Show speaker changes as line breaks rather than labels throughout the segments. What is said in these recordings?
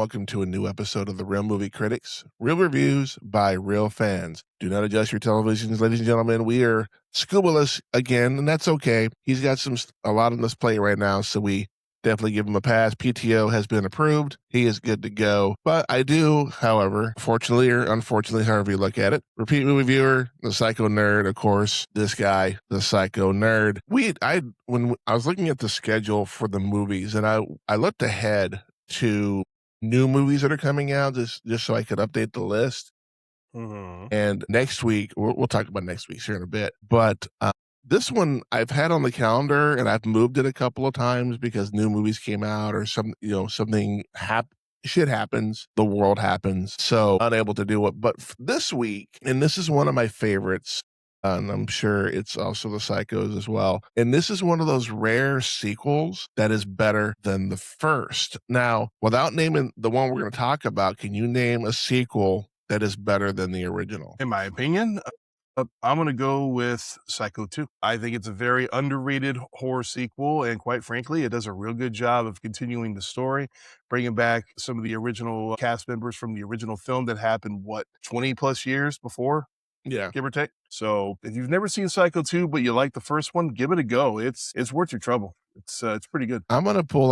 welcome to a new episode of the Real Movie Critics, real reviews by real fans. Do not adjust your televisions, ladies and gentlemen. We are scubaless again, and that's okay. He's got a lot on this plate right now, so we definitely give him a pass. PTO has been approved. He is good to go. But I do, however, fortunately or unfortunately, however you look at it, repeat movie viewer, the psycho nerd, of course, this guy, the psycho nerd. When I was looking at the schedule for the movies, and I looked ahead to new movies that are coming out just so I could update the list. Mm-hmm. And next week, we'll talk about next week's here in a bit, but this one I've had on the calendar and I've moved it a couple of times because new movies came out or something shit happens, the world happens, so unable to do it. But this week, and this is one of my favorites, and I'm sure it's also the Psychos as well. And this is one of those rare sequels that is better than the first. Now, without naming the one we're going to talk about, can you name a sequel that is better than the original?
In my opinion, I'm going to go with Psycho 2. I think it's a very underrated horror sequel, and quite frankly, it does a real good job of continuing the story, bringing back some of the original cast members from the original film that happened, 20 plus years before?
Yeah.
Give or take. So if you've never seen Psycho 2, but you like the first one, give it a go. It's worth your trouble. It's pretty good.
I'm going to pull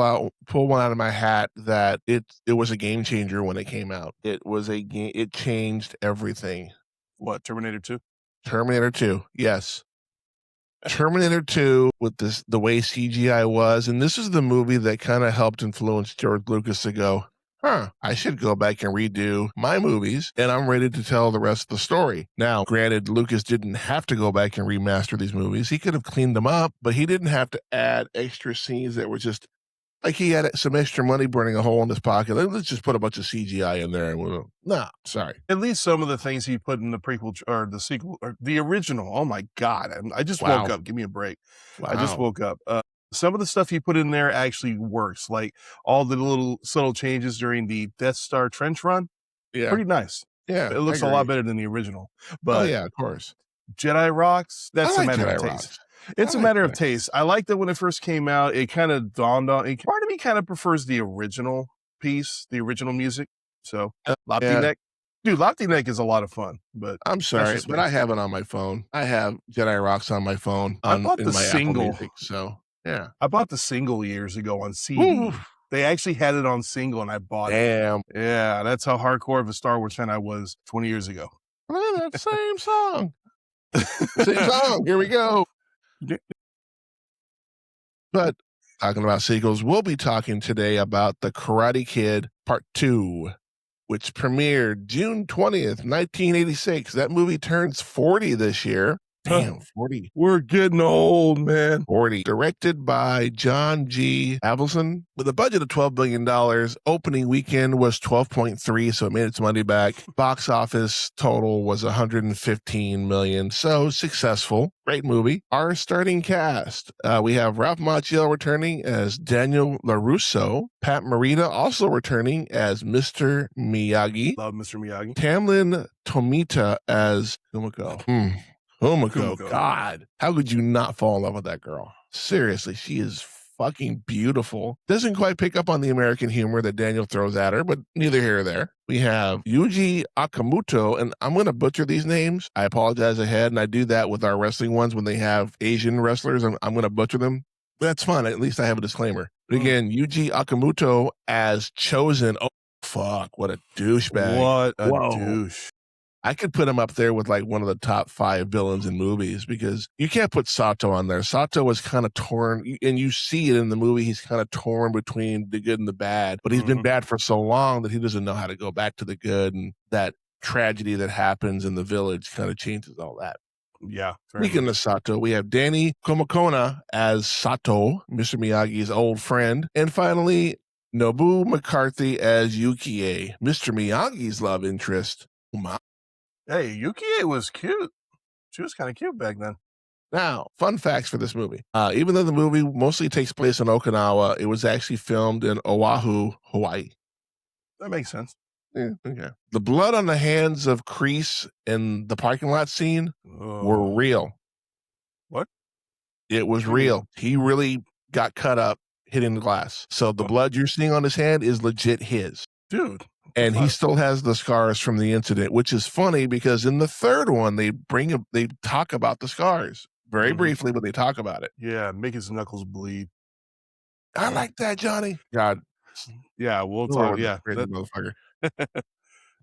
one out of my hat that it was a game changer when it came out. It changed everything.
What, Terminator 2?
Terminator 2, yes. Terminator 2 with the way CGI was, and this is the movie that kind of helped influence George Lucas to go, I should go back and redo my movies, and I'm ready to tell the rest of the story. Now, granted, Lucas didn't have to go back and remaster these movies. He could have cleaned them up, but he didn't have to add extra scenes that were just like he had some extra money burning a hole in his pocket. Let's just put a bunch of CGI in there. No, sorry.
At least some of the things he put in the prequel or the sequel or the original. Oh my God. I just woke up. Give me a break. Wow. I just woke up. Some of the stuff he put in there actually works. Like all the little subtle changes during the Death Star trench run. Yeah. Pretty nice.
Yeah.
It looks a lot better than the original. But
yeah, of course.
Jedi Rocks, that's a matter of taste. It's a matter of taste. I liked that when it first came out, it kind of dawned on it. Part of me kind of prefers the original piece, the original music. So Lopty Neck. Dude, Lopty Neck is a lot of fun. But
I'm sorry, but I have it on my phone. I have Jedi Rocks on my phone.
I bought the single.
Music, so yeah.
I bought the single years ago on CD. Ooh. They actually had it on single and I bought it.
Damn.
Yeah, that's how hardcore of a Star Wars fan I was 20 years ago.
That same song. Same song. Here we go. But talking about sequels, we'll be talking today about The Karate Kid Part 2, which premiered June 20th, 1986. That movie turns 40 this year. Damn, 40.
We're getting old, man.
40. Directed by John G. Avildsen. With a budget of $12 billion, opening weekend was 12.3, so it made its money back. Box office total was $115 million, so successful. Great movie. Our starting cast. We have Ralph Macchio returning as Daniel LaRusso. Pat Morita also returning as Mr. Miyagi.
Love Mr. Miyagi.
Tamlin Tomita as Kumiko. Kumiko, God, how could you not fall in love with that girl? Seriously, she is fucking beautiful. Doesn't quite pick up on the American humor that Daniel throws at her, but neither here or there. We have Yuji Okamoto, and I'm going to butcher these names. I apologize ahead, and I do that with our wrestling ones when they have Asian wrestlers. I'm going to butcher them. But that's fine. At least I have a disclaimer. But again, Yuji Okamoto as Chozen. Oh, fuck. What a douchebag.
What a douche.
I could put him up there with like one of the top 5 villains in movies because you can't put Sato on there. Sato was kind of torn, and you see it in the movie. He's kind of torn between the good and the bad, but he's been bad for so long that he doesn't know how to go back to the good, and that tragedy that happens in the village kind of changes all that.
Yeah.
Speaking of Sato, we have Danny Komokona as Sato, Mr. Miyagi's old friend. And finally, Nobu McCarthy as Yukie, Mr. Miyagi's love interest.
Hey, Yukie was cute. She was kind of cute back then.
Now, fun facts for this movie. Even though the movie mostly takes place in Okinawa, it was actually filmed in Oahu, Hawaii.
That makes sense.
Yeah, okay. The blood on the hands of Kreese in the parking lot scene were real.
What?
It was real. He really got cut up hitting the glass. So the blood you're seeing on his hand is legit his.
Dude.
And he still has the scars from the incident, which is funny because in the third one, they talk about the scars very briefly, but they talk about it.
Yeah, make his knuckles bleed.
I like that, Johnny. God.
Yeah, we'll talk.
Lord,
Yeah.
crazy motherfucker.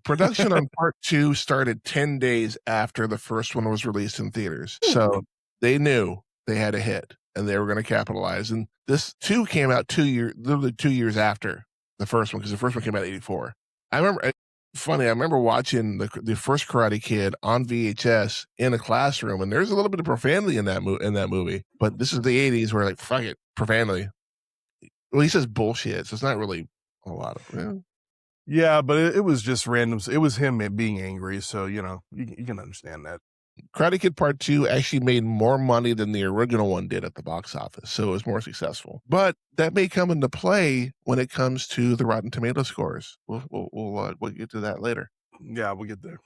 Production on part 2 started 10 days after the first one was released in theaters. So they knew they had a hit and they were going to capitalize. And this 2 came out literally 2 years after the first one, because the first one came out in 84. I remember watching the first Karate Kid on VHS in a classroom, and there's a little bit of profanity in that movie. But this is the 80s where, like, fuck it, profanity. Well, he says bullshit, so it's not really a lot of.
Yeah, but it was just random. It was him being angry, so you can understand that.
Karate Kid Part 2 actually made more money than the original one did at the box office, so it was more successful. But that may come into play when it comes to the Rotten Tomato scores. We'll get to that later.
Yeah, we'll get there.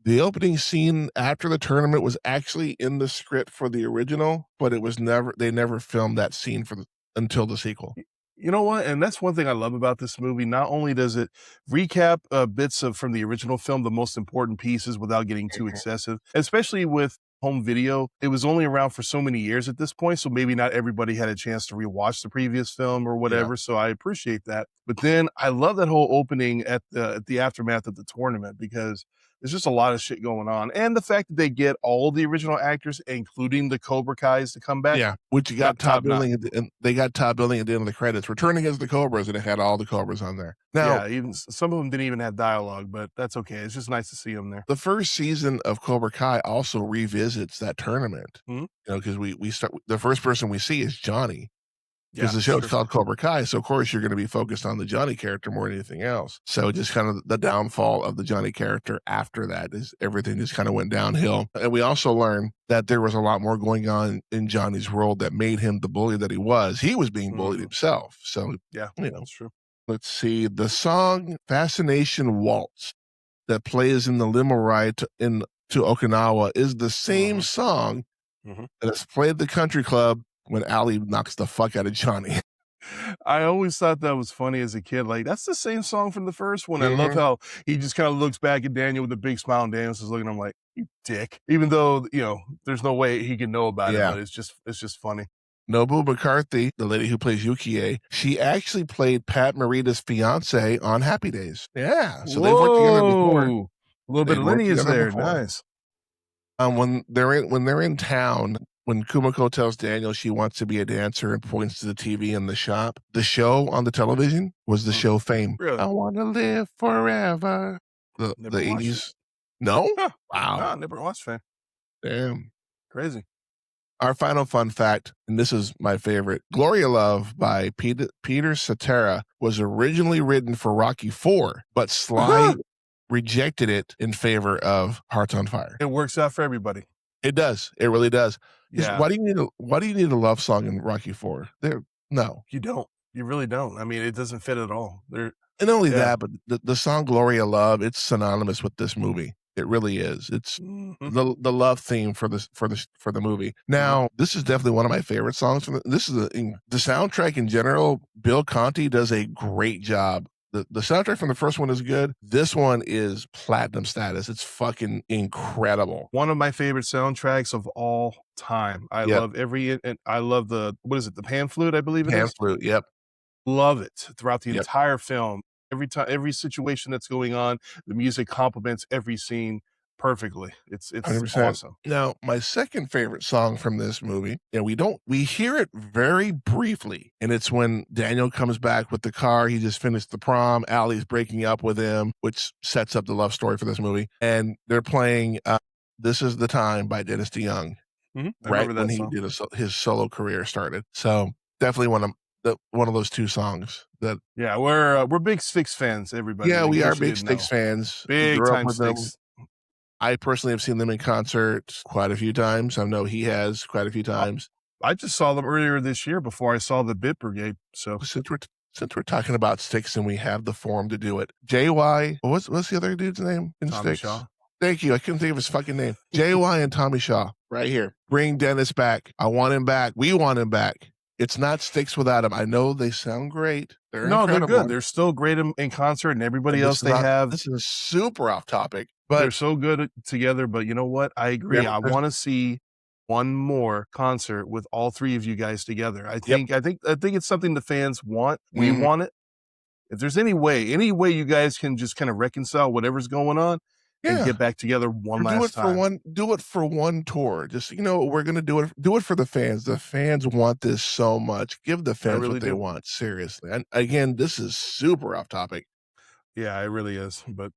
The opening scene after the tournament was actually in the script for the original, but they never filmed that scene until the sequel.
You know what? And that's one thing I love about this movie. Not only does it recap bits from the original film, the most important pieces without getting too excessive, especially with home video. It was only around for so many years at this point, so maybe not everybody had a chance to rewatch the previous film or whatever. Yeah. So I appreciate that. But then I love that whole opening at the aftermath of the tournament, because there's just a lot of shit going on. And the fact that they get all the original actors, including the Cobra Kais, to come back.
Yeah, which you got top billing, and they got top billing at the end of the credits, returning as the Cobras, and it had all the Cobras on there. Now,
yeah, even some of them didn't even have dialogue, but that's okay. It's just nice to see them there.
The first season of Cobra Kai also revisits that tournament. Because we start, the first person we see is Johnny. Because the show's called Cobra Kai, so of course you're going to be focused on the Johnny character more than anything else. So just kind of the downfall of the Johnny character after that is everything just kind of went downhill. And we also learned that there was a lot more going on in Johnny's world that made him the bully that he was. He was being bullied himself. So
yeah, that's true.
Let's see. The song Fascination Waltz that plays in the limo ride to Okinawa is the same song that is played at the country club when Ali knocks the fuck out of Johnny.
I always thought that was funny as a kid. Like, that's the same song from the first one. I love how he just kind of looks back at Daniel with a big smile, and Daniel's just looking at him like, you dick. Even though, there's no way he can know about it, but it's just funny.
Nobu McCarthy, the lady who plays Yukie, she actually played Pat Morita's fiance on Happy Days. Yeah. So they've worked together before.
A little bit of lineage there. Nice.
When they're in town, when Kumiko tells Daniel she wants to be a dancer and points to the TV in the shop, the show on the television was the show Fame.
Really?
I want to live forever. The 80s. No?
Huh.
Wow.
No, never watched Fame.
Damn.
Crazy.
Our final fun fact, and this is my favorite, Gloria Love by Peter Cetera was originally written for Rocky IV, but Sly rejected it in favor of Hearts on Fire.
It works out for everybody.
It does. It really does.
Yeah.
Why do you need a love song in Rocky IV? No.
You don't. You really don't. I mean, it doesn't fit at all.
And only that, but the song Gloria Love, it's synonymous with this movie. It really is. It's the love theme for the movie. Now, this is definitely one of my favorite songs from the soundtrack in general. Bill Conti does a great job. The soundtrack from the first one is good. This one is platinum status. It's fucking incredible.
One of my favorite soundtracks of all time. I love I love the pan flute, I believe it is.
Pan flute, yep.
Love it throughout the entire film. Every situation that's going on, the music complements every scene perfectly. It's 100%. Awesome.
Now, my second favorite song from this movie, and we hear it very briefly, and it's when Daniel comes back with the car. He just finished the prom. Allie's breaking up with him, which sets up the love story for this movie. And they're playing "This Is the Time" by Dennis DeYoung, right when he did his solo career started. So definitely one of those two songs that.
Yeah, we're big Styx fans. Everybody.
Yeah, we are big Styx fans.
Big time Styx.
I personally have seen them in concert quite a few times. I know he has quite a few times.
I just saw them earlier this year before I saw the Bit Brigade. So
since we're talking about Styx and we have the forum to do it, JY, what's the other dude's name in
Tommy
Styx?
Shaw.
Thank you. I couldn't think of his fucking name. JY and Tommy Shaw, right here. Bring Dennis back. I want him back. We want him back. It's not Sticks without them. I know they sound great. They're
No, they're good.
incredible.
They're still great in concert, and everybody
And
else they have,
this is super off topic,
they're
but
so good together. But you know what? I agree.
remember
I
Chris.
want to see one more concert with all three of you guys together.
Yep.
I think it's something the fans want. We
Mm.
want it. If there's any way you guys can just kind of reconcile whatever's going on and
Yeah.
get back together one
Or
last time.
do it for one tour. Just, we're gonna do it for the fans. The fans want this so much. Give the
I
fans
really
what they
do.
want, seriously. And again, this is super off topic.
Yeah, it really is. But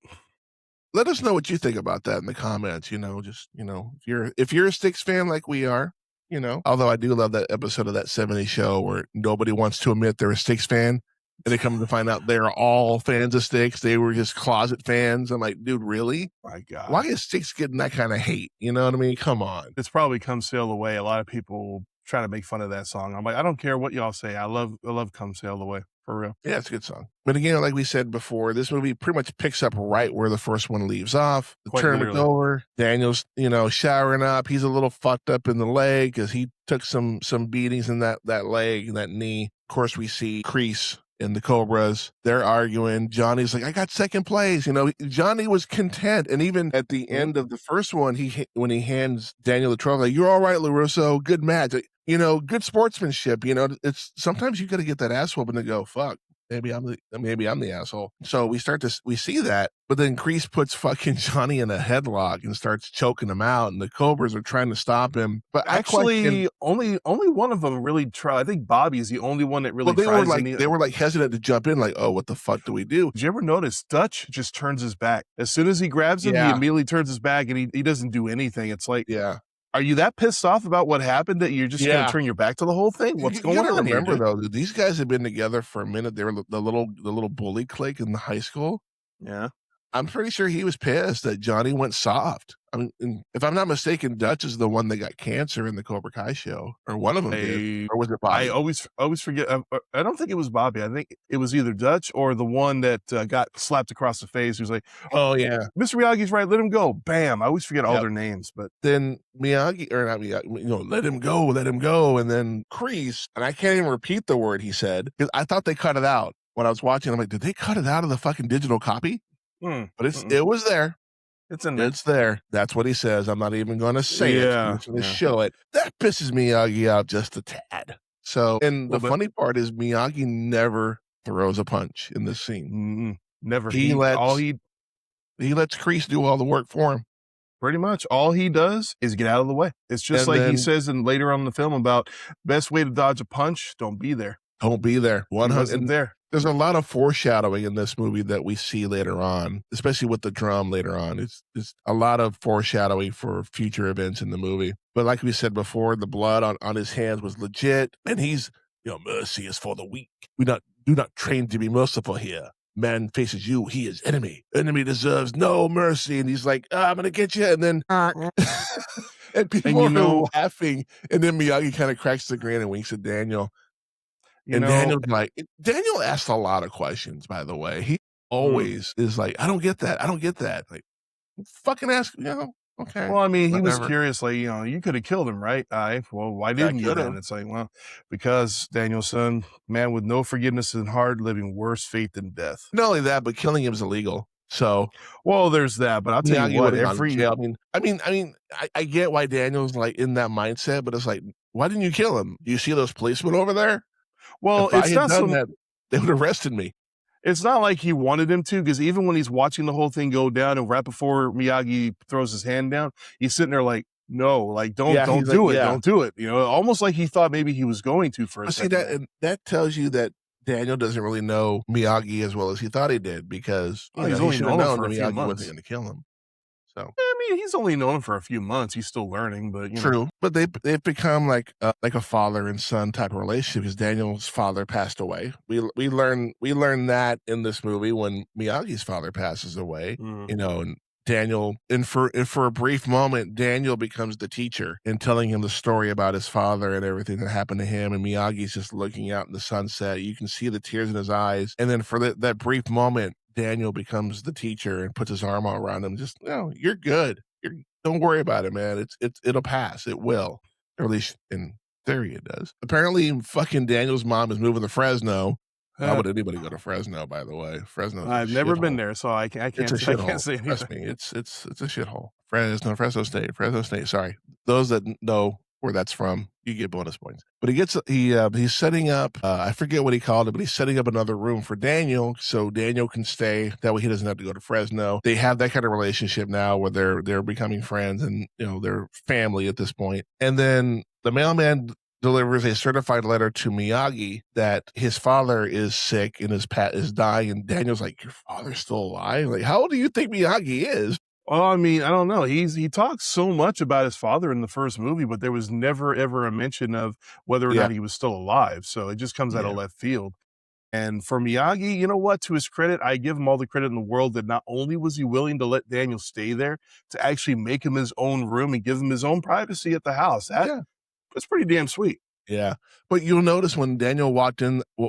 Let us know what you think about that in the comments, just, if you're a Styx fan like we are, although I do love that episode of that 70s show where nobody wants to admit they're a Styx fan, and they come to find out they're all fans of Styx. They were just closet fans. I'm like, dude, really?
my God,
Why is Styx getting that kind of hate? You know what I mean? Come on.
it's probably Come Sail Away. A lot of people try to make fun of that song. I'm like, I don't care what y'all say. I love Come Sail Away, for real.
Yeah, it's a good song. But again, like we said before, this movie pretty much picks up right where the first one leaves off. The
Quite
tournament's
literally.
over. Daniel's, showering up. He's a little fucked up in the leg because he took some beatings in that leg and that knee. Of course, we see Kreese and the Cobras. They're arguing. Johnny's like, I got second place. Johnny was content. And even at the end of the first one, when he hands Daniel the trophy, like, you're all right, LaRusso. Good match. Good sportsmanship. It's sometimes you got to get that ass whooping to go, fuck. Maybe I'm the asshole. So we see that, but then Kreese puts fucking Johnny in a headlock and starts choking him out, and the Cobras are trying to stop him. But
Actually, only one of them really tried. I think Bobby's the only one that really tries.
They were like hesitant to jump in, like, oh, what the fuck do we do?
Did you ever notice Dutch just turns his back as soon as he grabs him? He immediately turns his back and he doesn't do anything. It's like,
yeah.
Are you that pissed off about what happened that you're just going to turn your back to the whole thing? What's going on here, dude?
Though, these guys have been together for a minute. They were the little bully clique in the high school.
Yeah.
I'm pretty sure he was pissed that Johnny went soft. I mean, if I'm not mistaken, Dutch is the one that got cancer in the Cobra Kai show, or one of them did, or was it Bobby?
I always forget. I don't think it was Bobby. I think it was either Dutch or the one that got slapped across the face. He was like,
"Oh yeah,
Mr. Miyagi's right. Let him go." Bam! I always forget all their names, but
then Miyagi, or not Miyagi, let him go, and then Kreese, and I can't even repeat the word he said because I thought they cut it out when I was watching. I'm like, did they cut it out of the fucking digital copy? But it was there.
It's in there.
It's there. That's what he says. I'm not even going to say it. I'm just going to show it. That pisses Miyagi out just a tad. So, and the funny part is Miyagi never throws a punch in this scene.
Never.
He lets Kreese do all the work for him.
Pretty much all he does is get out of the way. It's just he says later on in the film about best way to dodge a punch, don't be there.
Don't be there.
100 there.
There's a lot of foreshadowing in this movie that we see later on, especially with the drum later on. It's a lot of foreshadowing for future events in the movie. But like we said before, the blood on his hands was legit. And he's, mercy is for the weak. We do not train to be merciful here. Man faces you, he is enemy. Enemy deserves no mercy. And he's like, I'm going to get you. And then, and people are laughing. And then Miyagi kind of cracks the grin and winks at Daniel. Daniel asked a lot of questions, by the way. He always is like, I don't get that. Like, fucking ask, okay.
Well, I mean, he was curious, like, you could have killed him, right? Well, why didn't you then? It's like, well, because Daniel's son, man with no forgiveness and hard living, worse fate than death.
Not only that, but killing him is illegal. So,
well, there's that, but I'll tell you what,
I get why Daniel's like in that mindset, but it's like, why didn't you kill him? Do you see those policemen over there?
Well,
if it's not that, they would have arrested me.
It's not like he wanted him to, because even when he's watching the whole thing go down, and right before Miyagi throws his hand down, he's sitting there like, no, like don't do it. Almost like he thought maybe he was going to for a second.
See that tells you that Daniel doesn't really know Miyagi as well as he thought he did, because
he's only known him for a few months.
Miyagi wasn't going to kill him. So
I mean, he's only known him for a few months. He's still learning, but
true. But they've become like a father and son type of relationship, because Daniel's father passed away. We learn that in this movie when Miyagi's father passes away. And Daniel, and for a brief moment, Daniel becomes the teacher and telling him the story about his father and everything that happened to him. And Miyagi's just looking out in the sunset. You can see the tears in his eyes. And then for that brief moment, Daniel becomes the teacher and puts his arm around him. Just, you're good. Don't worry about it, man. It'll pass. It will. Or at least in There he does. Apparently, fucking Daniel's mom is moving to Fresno. Why
Uh,
would anybody go to Fresno, by the way? Fresno's a
I've never been
shithole.
there, so I
It's a
can't I can't
shithole.
say
Trust
anything.
me, it's a shithole. Fresno State, sorry. Those that know where that's from, you get bonus points. But he's setting up, I forget what he called it, but he's setting up another room for Daniel so Daniel can stay. That way he doesn't have to go to Fresno. They have that kind of relationship now where they're becoming friends and, they're family at this point. And then the mailman delivers a certified letter to Miyagi that his father is sick and is dying. And Daniel's like, "Your father's still alive? Like, how old do you think Miyagi is?"
Well, I mean, I don't know. He talks so much about his father in the first movie, but there was never ever a mention of whether or
Yeah,
not he was still alive. So it just comes out of
yeah,
left field. And for Miyagi, you know what? To his credit, I give him all the credit in the world that not only was he willing to let Daniel stay there, to actually make him his own room and give him his own privacy at the house.
yeah,
That's pretty damn sweet.
yeah. But you'll notice when Daniel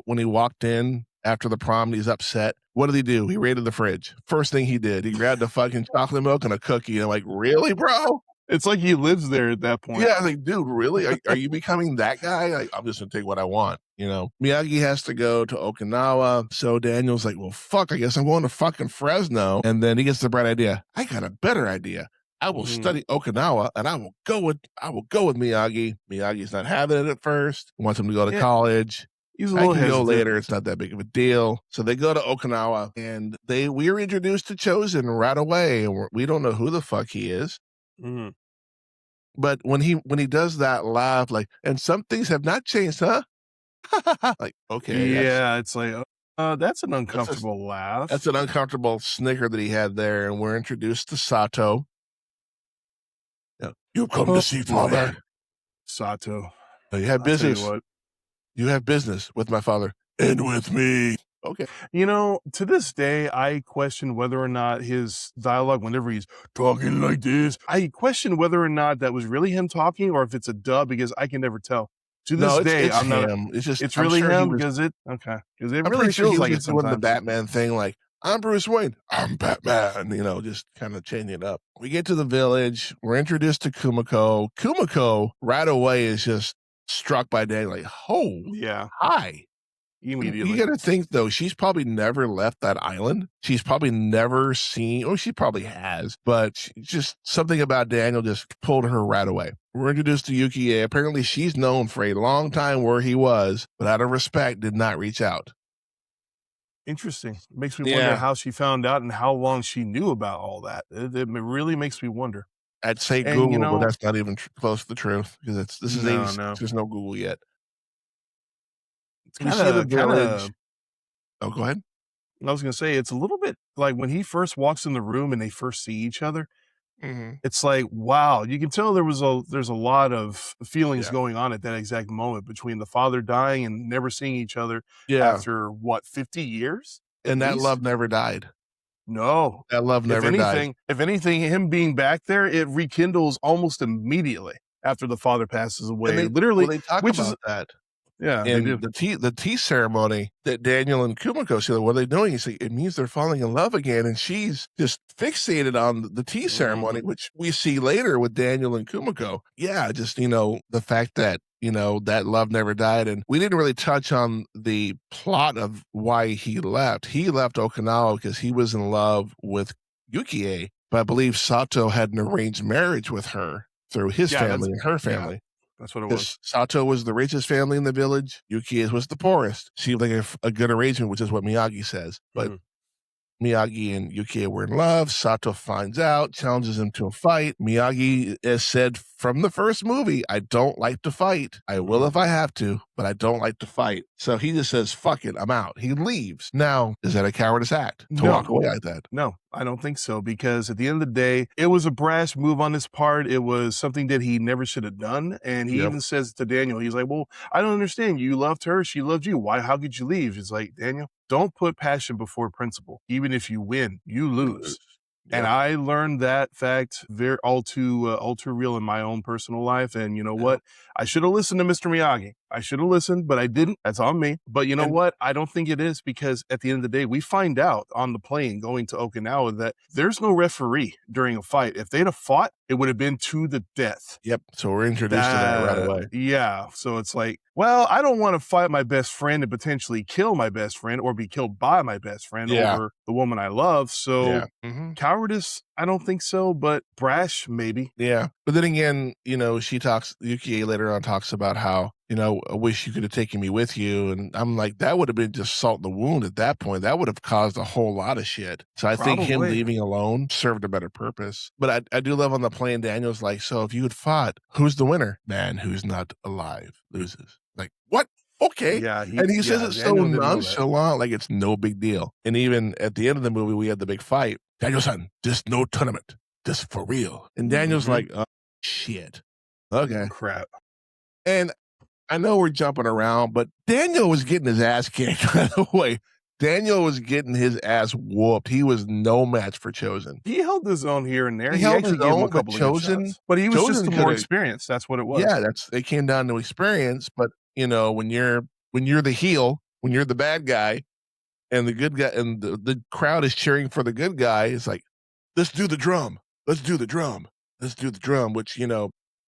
when he walked in after the prom, and he's upset. What did he do? He raided the fridge. First thing he did, he grabbed a fucking chocolate milk and a cookie. And I'm like, really, bro?
It's like he lives there at that point.
Yeah, like, dude, really? Are you becoming that guy? Like, I'm just gonna take what I want, Miyagi has to go to Okinawa, so Daniel's like, well, fuck, I guess I'm going to fucking Fresno. And then he gets the bright idea. I got a better idea. I will study Okinawa and I will go with Miyagi. Miyagi's not having it at first. He wants him to go to
Yeah,
college.
he's a
I
little
can go
hesitant.
later. It's not that big of a deal. So they go to Okinawa and we're introduced to Chozen right away. And we don't know who the fuck he is.
Mhm.
But when he does that laugh, like, and some things have not changed, huh? Like, okay,
Yeah, it's like, that's an
that's
uncomfortable laugh.
that's an uncomfortable snicker that he had there, and we're introduced to Sato. Yeah. You come to
Oh
see
boy,
father.
Sato.
You have
I'll tell you
business.
what.
You have business with my father and with me. Okay.
To this day, I question whether or not his dialogue, whenever he's talking like this, I question whether or not that was really him talking or if it's a dub because I can never tell. To
No,
this
it's
day,
it's
I'm not.
him. It's just
It's really him because because it
I'm
really
pretty sure he
feels
was
like it
just doing the
sometimes.
Batman thing, like, I'm Bruce Wayne, I'm Batman, just kind of changing it up. We get to the village, we're introduced to Kumiko. Kumiko right away is just struck by Daniel, like, oh,
Yeah,
hi. You
immediately.
got to think though, she's probably never left that island. She's probably never seen, or she probably has, but just something about Daniel just pulled her right away. We're introduced to Yukie. Apparently, she's known for a long time where he was, but out of respect, did not reach out.
Interesting. Makes me wonder
Yeah,
how she found out and how long she knew about all that. It really makes me wonder.
I'd say
And
Google, but that's not even close to the truth because this is
no,
86.
no,
There's no Google yet.
it's
We
kind
see the
of,
village. Oh, go ahead.
I was gonna say it's a little bit like when he first walks in the room and they first see each other.
Hmm.
It's like, wow, you can tell there's a lot of feelings
Yeah,
going on at that exact moment between the father dying and never seeing each other
yeah,
after what, 50 years at
and that
least?
love never died.
No.
That love never died.
If anything, him being back there, it rekindles almost immediately after the father passes
And
away. Literally,
they talk
which is
about that.
yeah, they do.
And the tea ceremony that Daniel and Kumiko said, "What are they doing?" He's like, "It means they're falling in love again." And she's just fixated on the tea ceremony,
Mhm.
which we see later with Daniel and Kumiko. Yeah, just the fact that that love never died, and we didn't really touch on the plot of why he left. He left Okinawa because he was in love with Yukie, but I believe Sato had an arranged marriage with her through his
Yeah, that's
family and her
yeah,
family.
that's what it was.
Because Sato was the richest family in the village, Yuki was the poorest. Seemed like a good arrangement, which is what Miyagi says. But
Mhm.
Miyagi and Yuki were in love. Sato finds out, challenges him to a fight. Miyagi has said from the first movie, I don't like to fight. I will
Mhm.
if I have to, but I don't like to fight. So he just says, fuck it, I'm out. He leaves. Now, is that a cowardice act to walk
No.
away like that?
No, I don't think so because at the end of the day, it was a brash move on his part. It was something that he never should have done. And he
Yep.
even says to Daniel, he's like, well, I don't understand. You loved her. She loved you. Why? How could you leave? It's like, Daniel, don't put passion before principle. Even if you win, you lose. And
Yep.
I learned that fact all too real in my own personal life. And you know
Yep.
what? I should have listened to Mr. Miyagi. I should have listened, but I didn't. That's on me. But you know what? I don't think it is, because at the end of the day, we find out on the plane going to Okinawa that there's no referee during a fight. If they'd have fought, it would have been to the death.
Yep. So we're introduced to that right away.
Yeah. So it's like, well, I don't want to fight my best friend and potentially kill my best friend or be killed by my best friend over the woman I love. So cowardice, I don't think so, but brash, maybe.
Yeah. But then again, Yukie later on talks about how, I wish you could have taken me with you. And I'm like, that would have been just salt in the wound at that point. That would have caused a whole lot of shit. So I think him leaving alone served a better purpose. But I do love on the plane, Daniel's like, so if you had fought, who's the winner? Man who's not alive loses. Like, what? Okay.
Yeah,
and he says it so nonchalant, like it's no big deal. And even at the end of the movie, we had the big fight. Daniel-san, this no tournament. This for real. And Daniel's like, oh, shit. Okay.
Crap.
And I know we're jumping around, but Daniel was getting his ass kicked, by the way. Daniel was getting his ass whooped. He was no match for Chozen.
He held his own here and there.
He held
actually
his
gave him
own,
a couple
but
of good shots. But he was just the more experienced. That's what it was.
Yeah, it came down to experience. But when you're the heel, when you're the bad guy, and the good guy, and the crowd is cheering for the good guy, it's like, let's do the drum. Let's do the drum. Let's do the drum. Which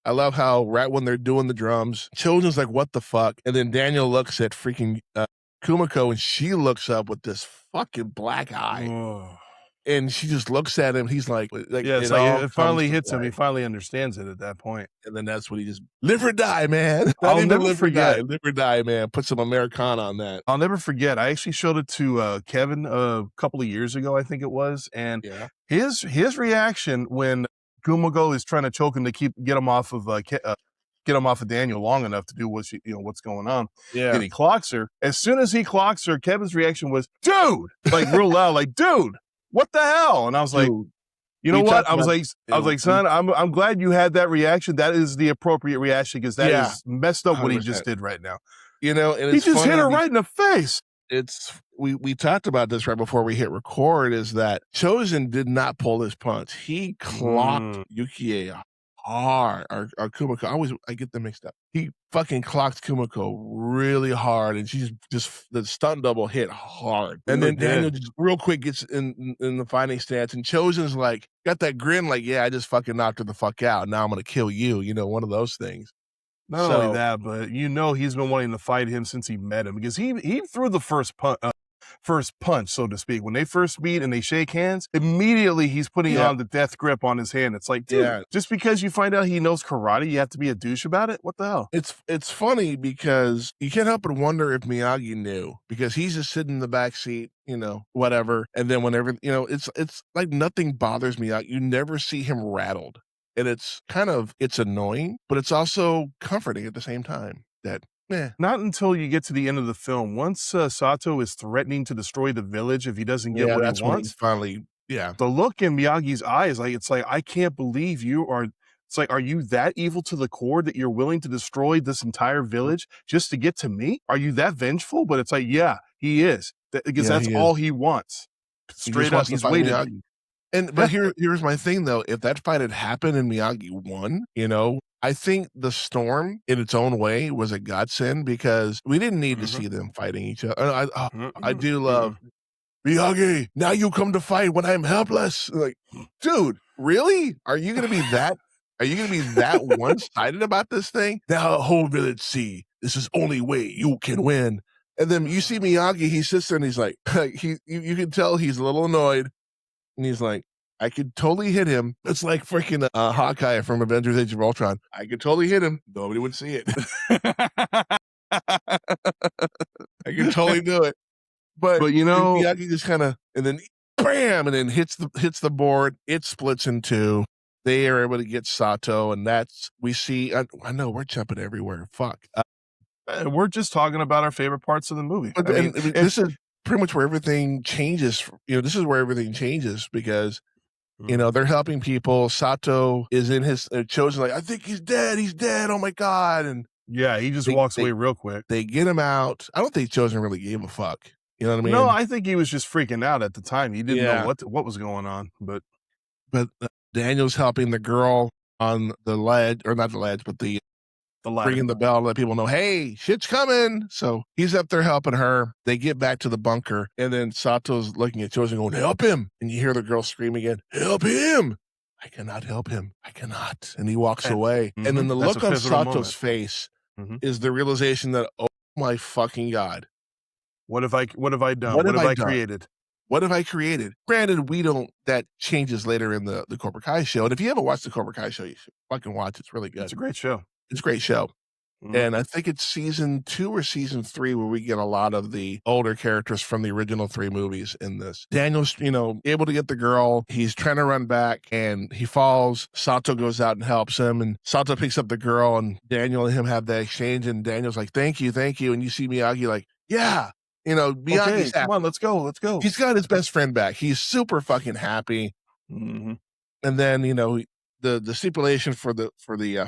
I love how right when they're doing the drums, Chosen's like, what the fuck? And then Daniel looks at freaking Kumiko, and she looks up with this fucking black eye.
Oh.
And she just looks at him. He's like
yeah, it's it finally hits him. He finally understands it at that point.
And then that's when he just live or die, man.
I'll never forget.
Live or die, man. Put some Americana on that.
I'll never forget. I actually showed it to Kevin a couple of years ago, I think it was. And his reaction when Kumiko is trying to choke him to get him off of Daniel long enough to do what's going on.
Yeah.
And he clocks her. As soon as he clocks her, Kevin's reaction was, dude, like real loud, like, dude, what the hell? And I was like, you know what? I was like, son, I'm glad you had that reaction. That is the appropriate reaction, because that is messed up 100%. What he just did right now.
And
he just hit her right in the face.
We talked about this right before we hit record, is that Chozen did not pull his punch. He clocked Yukie hard, or Kumiko. I get them mixed up. He fucking clocked Kumiko really hard, and she's just the stunt double hit hard. And then Daniel just real quick gets in the fighting stance, and Chozen's like got that grin, like, yeah, I just fucking knocked her the fuck out. Now I'm gonna kill you. One of those things.
Not only that, but he's been wanting to fight him since he met him, because he threw the first punch, so to speak. When they first meet and they shake hands, immediately he's putting on the death grip on his hand. It's like, dude, just because you find out he knows karate, you have to be a douche about it? What the hell?
It's funny, because you can't help but wonder if Miyagi knew, because he's just sitting in the back seat, whatever. And then whenever, it's like nothing bothers Miyagi. You never see him rattled. And it's annoying, but it's also comforting at the same time.
Not until you get to the end of the film. Once Sato is threatening to destroy the village if he doesn't get what he wants,
finally,
the look in Miyagi's eyes, it's like, I can't believe you are. It's like, are you that evil to the core that you're willing to destroy this entire village just to get to me? Are you that vengeful? But it's like, yeah, he is, because that's all he wants. Straight up, he's waiting.
But here's my thing, though. If that fight had happened and Miyagi won, I think the storm in its own way was a godsend, because we didn't need to see them fighting each other. I do love Miyagi. Now you come to fight when I'm helpless. Like, dude, really? Are you going to be that? Are you going to be that one-sided about this thing? Now whole village see this is only way you can win. And then you see Miyagi. He sits there and he's like, you can tell he's a little annoyed. And he's like, I could totally hit him. It's like freaking Hawkeye from Avengers Age of Ultron. I could totally hit him. Nobody would see it. I could totally do it. But Miyagi just kind of, and then bam, and then hits the board. It splits in two. They are able to get Sato, and we see. I know we're jumping everywhere. Fuck.
We're just talking about our favorite parts of the movie.
But this is pretty much where everything changes. This is where everything changes, because they're helping people. Sato is in his Chozen, like, I think he's dead. He's dead. Oh my God. And
he just walks away real quick.
They get him out. I don't think Chozen really gave a fuck. You know what I mean?
No, I think he was just freaking out at the time. He didn't know what was going on. But
Daniel's helping the girl on the ledge, or not the ledge, but the ringing the bell to let people know, hey, shit's coming. So he's up there helping her. They get back to the bunker, and then Sato's looking at Chozen going, help him. And you hear the girl scream again, help him. I cannot help him. I cannot. And he walks away. And then the look on Sato's face is the realization that, oh my fucking God.
What have I done? What have I created?
What have I created? Granted, that changes later in the Cobra Kai show. And if you haven't watched the Cobra Kai show, you should fucking watch it. It's really good.
It's a great show.
It's a great show. And I think it's season 2 or season 3 where we get a lot of the older characters from the original 3 movies in this. Daniel's, able to get the girl. He's trying to run back and he falls. Sato goes out and helps him. And Sato picks up the girl and Daniel and him have that exchange. And Daniel's like, thank you, thank you. And you see Miyagi like, yeah. Miyagi's
come on, let's go.
He's got his best friend back. He's super fucking happy. And then, the stipulation for the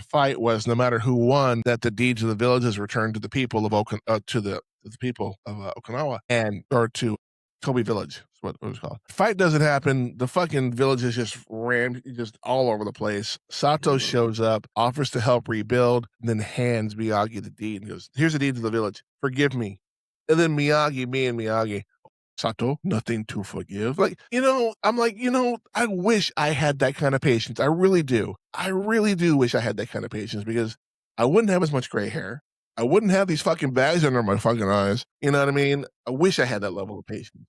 fight was no matter who won, that the deeds of the villages returned to the people of Okinawa or to Kobe Village. That's what it was called. Fight doesn't happen. The fucking villages just ran all over the place. Sato shows up, offers to help rebuild, and then hands Miyagi the deed and goes, here's the deed of the village. Forgive me. And then Miyagi, Sato, nothing to forgive. I'm like, I wish I had that kind of patience. I really do. I really do wish I had that kind of patience because I wouldn't have as much gray hair. I wouldn't have these fucking bags under my fucking eyes. You know what I mean? I wish I had that level of patience.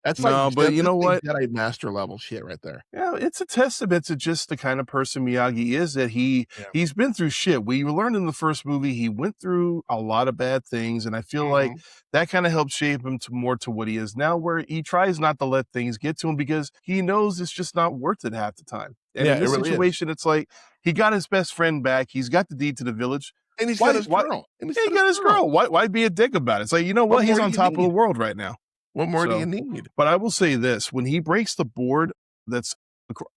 That's
but you know what?
Jedi master level shit right there.
Yeah, it's a testament to just the kind of person Miyagi is that he's been through shit. We learned in the first movie he went through a lot of bad things, and I feel like that kind of helped shape him to what he is now, where he tries not to let things get to him because he knows it's just not worth it half the time. And in this situation, it's like he got his best friend back. He's got the deed to the village.
And he's got his girl.
He got his girl. Why be a dick about it? It's like, you know what? He's on top of the world right now.
What more do you need?
But I will say this, when he breaks the board that's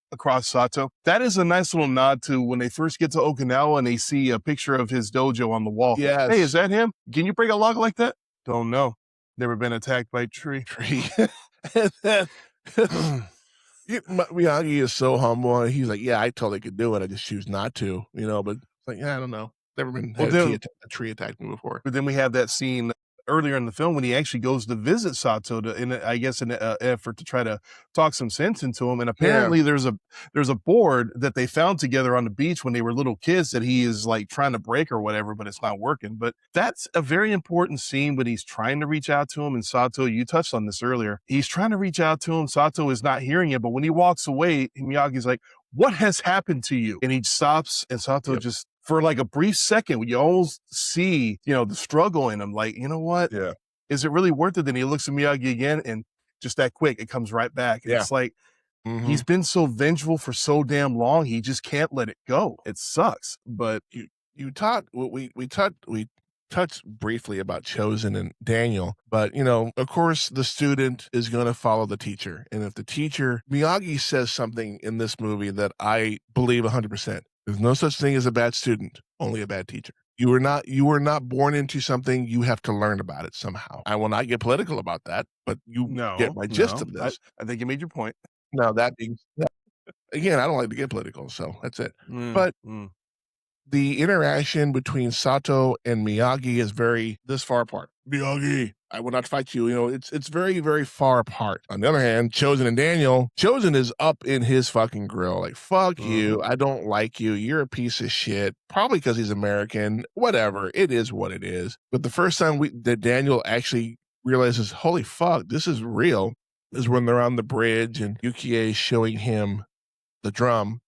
across Sato, that is a nice little nod to when they first get to Okinawa and they see a picture of his dojo on the wall.
Yes.
Hey, is that him? Can you break a log like that? Don't know. Never been attacked by a tree.
Miyagi is so humble. And he's like, yeah, I totally could do it. I just choose not to, but it's like, yeah, I don't know. Never been had a tree attacked me before.
But then we have that scene earlier in the film when he actually goes to visit Sato in an effort to try to talk some sense into him. And apparently there's a board that they found together on the beach when they were little kids that he is like trying to break or whatever, but it's not working. But that's a very important scene when he's trying to reach out to him. And Sato, you touched on this earlier. He's trying to reach out to him. Sato is not hearing it. But when he walks away, Miyagi's like, what has happened to you? And he stops and Sato just, for like a brief second, you almost see, the struggle in him. Like, you know what?
Yeah.
Is it really worth it? Then he looks at Miyagi again and just that quick, it comes right back. And it's like, he's been so vengeful for so damn long. He just can't let it go. It sucks. But
we touched briefly about Chozen and Daniel, but of course the student is going to follow the teacher. And if the teacher, Miyagi says something in this movie that I believe 100%. There's no such thing as a bad student, only a bad teacher. You were not born into something. You have to learn about it somehow. I will not get political about that, but you get my gist of this.
I think you made your point.
Now that being said, again, I don't like to get political, so that's it. But the interaction between Sato and Miyagi is this far apart. Miyagi, I will not fight you. It's very, very far apart. On the other hand, Chozen and Daniel, Chozen is up in his fucking grill. Like, fuck you. I don't like you. You're a piece of shit. Probably because he's American. Whatever. It is what it is. But the first time that Daniel actually realizes, holy fuck, this is real, is when they're on the bridge and Yukie is showing him the drum.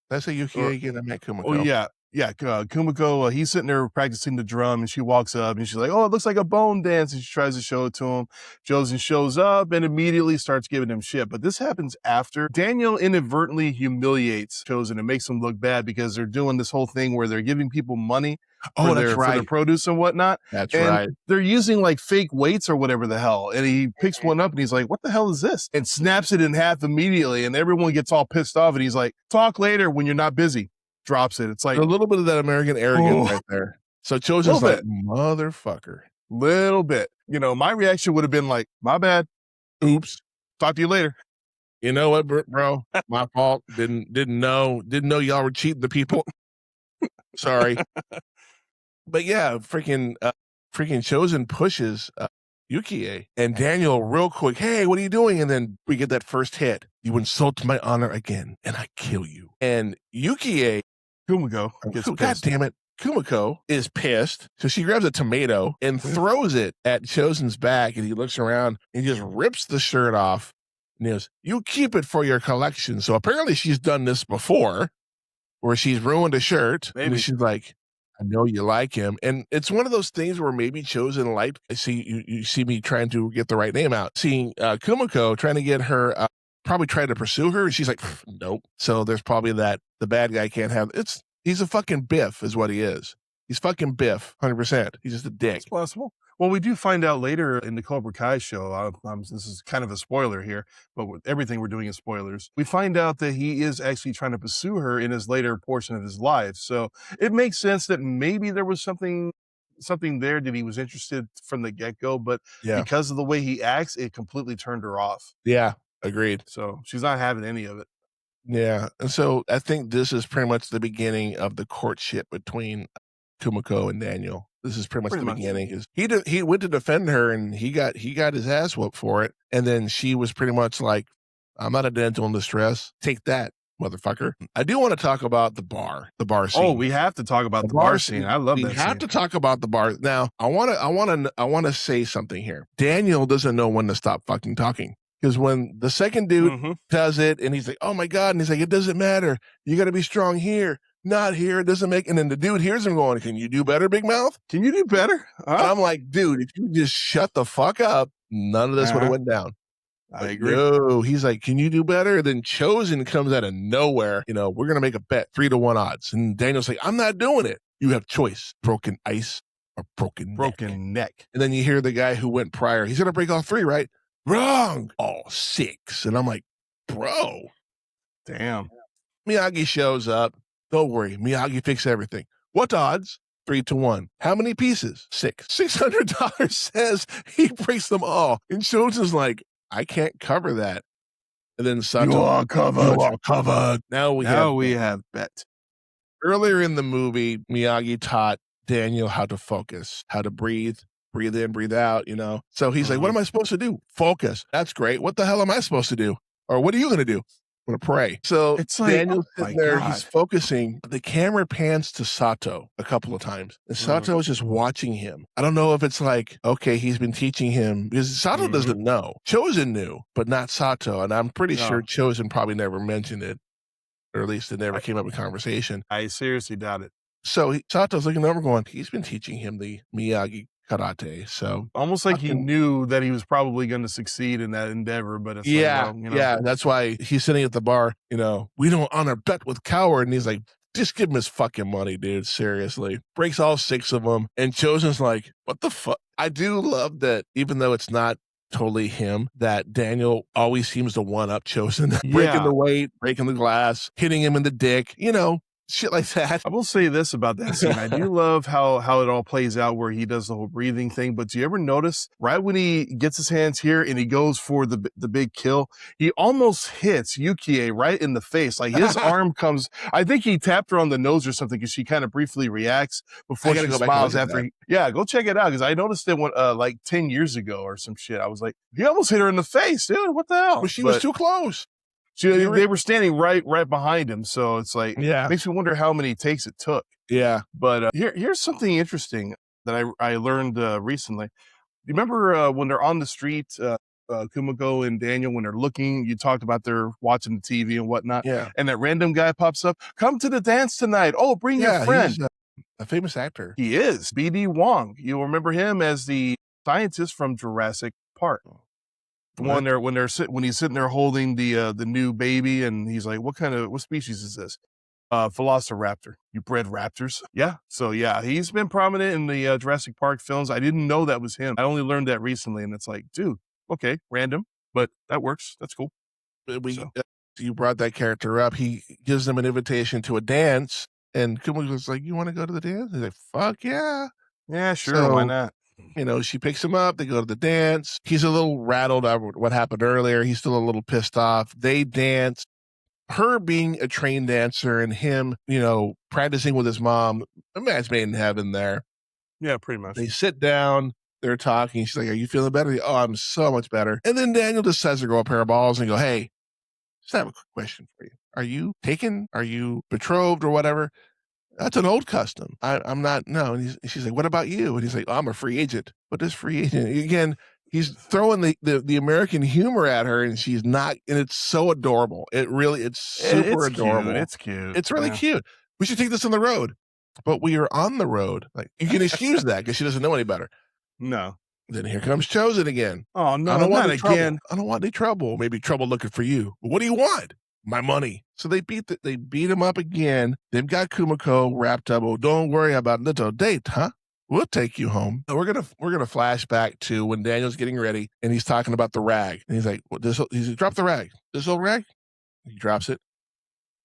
Did I say Yukie again? I meant Kumiko.
Oh, yeah. Yeah, Kumiko, he's sitting there practicing the drum, and she walks up, and she's like, oh, it looks like a bone dance, and she tries to show it to him. Chozen shows up and immediately starts giving him shit. But this happens after Daniel inadvertently humiliates Chozen and makes him look bad because they're doing this whole thing where they're giving people money for their produce and whatnot.
That's right.
They're using like fake weights or whatever the hell. And he picks one up and he's like, what the hell is this? And snaps it in half immediately. And everyone gets all pissed off. And he's like, talk later when you're not busy. Drops it. It's like
a little bit of that American arrogance right there. So Chozen's like, motherfucker.
Little bit. My reaction would have been like, my bad. Oops. Talk to you later.
You know what, bro? My fault. Didn't know y'all were cheating the people. Sorry. But yeah, freaking Chozen pushes Yukie and Daniel real quick. Hey, what are you doing? And then we get that first hit. You insult my honor again, and I kill you. And Yukie,
Kumiko gets
God
pissed.
damn it, Kumiko is pissed. So she grabs a tomato and throws it at Chozen's back, and he looks around and he just rips the shirt off. And he goes, "You keep it for your collection." So apparently she's done this before, where she's ruined a shirt.
Maybe.
And she's like, I know you like him. And it's one of those things where maybe Chozen liked, you see me trying to get the right name out, seeing Kumiko trying to get her, probably trying to pursue her. And she's like, nope. So there's probably that the bad guy can't have, he's a fucking Biff is what he is. He's fucking Biff, 100%. He's just a dick.
It's possible. Well, we do find out later in the Cobra Kai show, this is kind of a spoiler here, but with everything we're doing is spoilers. We find out that he is actually trying to pursue her in his later portion of his life. So it makes sense that maybe there was something there that he was interested from the get-go, but because of the way he acts, it completely turned her off.
Yeah, agreed.
So she's not having any of it.
Yeah. And so I think this is pretty much the beginning of the courtship between Kumiko and Daniel. This is pretty much the beginning. He went to defend her and he got his ass whooped for it. And then she was pretty much like, I'm not a damsel in distress. Take that, motherfucker. I do want to talk about the bar scene.
Oh, we have to talk about the bar scene. I love that scene.
We have to talk about the bar. Now, I want to say something here. Daniel doesn't know when to stop fucking talking. Because when the second dude does it and he's like, oh my God, and he's like, it doesn't matter. You got to be strong here. Not here. It doesn't make. And then the dude hears him going, can you do better, big mouth?
Can you do better?
I'm like, dude, if you just shut the fuck up, none of this would have went down.
I agree.
No, he's like, can you do better? Then Chozen comes out of nowhere. We're going to make a bet 3-1 odds. And Daniel's like, I'm not doing it. You have choice. Broken ice or broken
neck.
And then you hear the guy who went prior. He's going to break all 3, right? Wrong. All 6. And I'm like, bro.
Damn.
Miyagi shows up. Don't worry. Miyagi fixed everything. What odds? 3-1. How many pieces? 6. $600 says he breaks them all. And Chozen's like, I can't cover that. And then Sato,
you are
covered. Now we
have bet.
Earlier in the movie, Miyagi taught Daniel how to focus, how to breathe in, breathe out, So he's like, what am I supposed to do? Focus. That's great. What the hell am I supposed to do? Or what are you going to do? I'm going to pray. So
it's like,
Daniel's sitting there, he's focusing. The camera pans to Sato a couple of times. And Sato is just watching him. I don't know if it's like, okay, he's been teaching him. Because Sato doesn't know. Chozen knew, but not Sato. And I'm pretty sure Chozen probably never mentioned it. Or at least it never came up in conversation.
I seriously doubt it.
So Sato's looking over going, he's been teaching him the Miyagi karate. So
almost like he knew that he was probably going to succeed in that endeavor, but it's
that's why he's sitting at the bar, we don't honor bet with coward. And he's like, just give him his fucking money, dude. Seriously. Breaks all 6 of them. And Chozen's like, what the fuck? I do love that, even though it's not totally him, that Daniel always seems to one-up Chozen. Breaking the weight, breaking the glass, hitting him in the dick, shit like that.
I will say this about that scene. I do love how it all plays out where he does the whole breathing thing. But do you ever notice right when he gets his hands here and he goes for the big kill, he almost hits Yukie right in the face. Like his arm comes, I think he tapped her on the nose or something because she kind of briefly reacts before she smiles after. Go check it out because I noticed it like 10 years ago or some shit. I was like, he almost hit her in the face, dude. What the hell?
But she was too close.
They were standing right behind him, so it's like, makes me wonder how many takes it took.
Yeah.
But here's something interesting that I learned recently. You remember when they're on the street, Kumiko and Daniel, when they're looking, you talked about they're watching the TV and whatnot, and that random guy pops up, come to the dance tonight. Oh, bring your friend.
He's a famous actor.
He is. B.D. Wong. You'll remember him as the scientist from Jurassic Park. When he's sitting there holding the new baby and he's like, what species is this? Velociraptor. You bred raptors? Yeah. So he's been prominent in the Jurassic Park films. I didn't know that was him. I only learned that recently, and it's like, dude, okay, random, but that works. That's cool.
You brought that character up. He gives them an invitation to a dance, and Kumiko's like, you want to go to the dance? He's like, fuck yeah.
Yeah, sure. Why not?
She picks him up. They go to the dance. He's a little rattled over what happened earlier. He's still a little pissed off. They dance. Her being a trained dancer and him, practicing with his mom, a match made in heaven there.
Yeah, pretty much.
They sit down, they're talking. She's like, "Are you feeling better?" Oh, I'm so much better. And then Daniel decides to grow a pair of balls and go, "Hey, just have a quick question for you. Are you taken? Are you betrothed or whatever?" That's an old custom. I'm not, no. And she's like, "What about you?" And he's like, "Oh, I'm a free agent." But this free agent, again, he's throwing the American humor at her and she's not, and it's so adorable. It's super adorable.
It's cute.
It's really cute. We should take this on the road. But we are on the road. Like, you can excuse that because she doesn't know any better.
No.
Then here comes Chozen again.
Oh, no,
I don't want
not
any trouble.
again.
I don't want any trouble. Maybe trouble looking for you. But what do you want? My money. So they beat him up again. They've got Kumiko wrapped up. Oh, don't worry about little date, huh? We'll take you home. And we're gonna flash back to when Daniel's getting ready and he's talking about the rag. And he's like, he's like, "Drop the rag. This old rag." He drops it.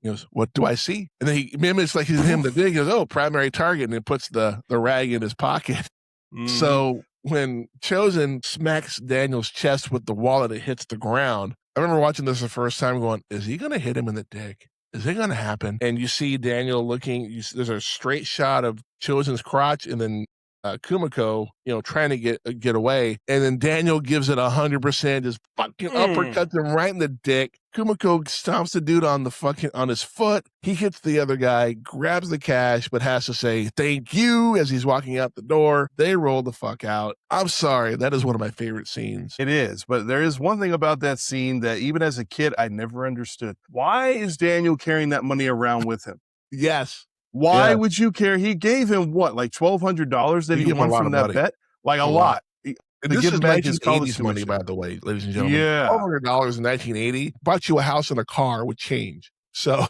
He goes, "What do I see?" And then he mimics like he's him the dig. He goes, "Oh, primary target," and he puts the rag in his pocket.
Mhm.
So when Chozen smacks Daniel's chest with the wallet, it hits the ground. I remember watching this the first time going, is he going to hit him in the dick? Is it going to happen? And you see Daniel looking, there's a straight shot of Chozen's crotch and then Kumiko, trying to get away. And then Daniel gives it 100%, just fucking uppercuts him right in the dick. Kumiko stomps the dude on his foot. He hits the other guy, grabs the cash, but has to say thank you as he's walking out the door. They roll the fuck out. I'm sorry. That is one of my favorite scenes.
It is, but there is one thing about that scene that even as a kid, I never understood. Why is Daniel carrying that money around with him?
Yes.
Why would you care? He gave him what, like $1,200 that he won from that bet? Like a lot.
And this is 1980s money, by the way, ladies and gentlemen.
Yeah.
$1,200 in 1980 bought you a house and a car with change. So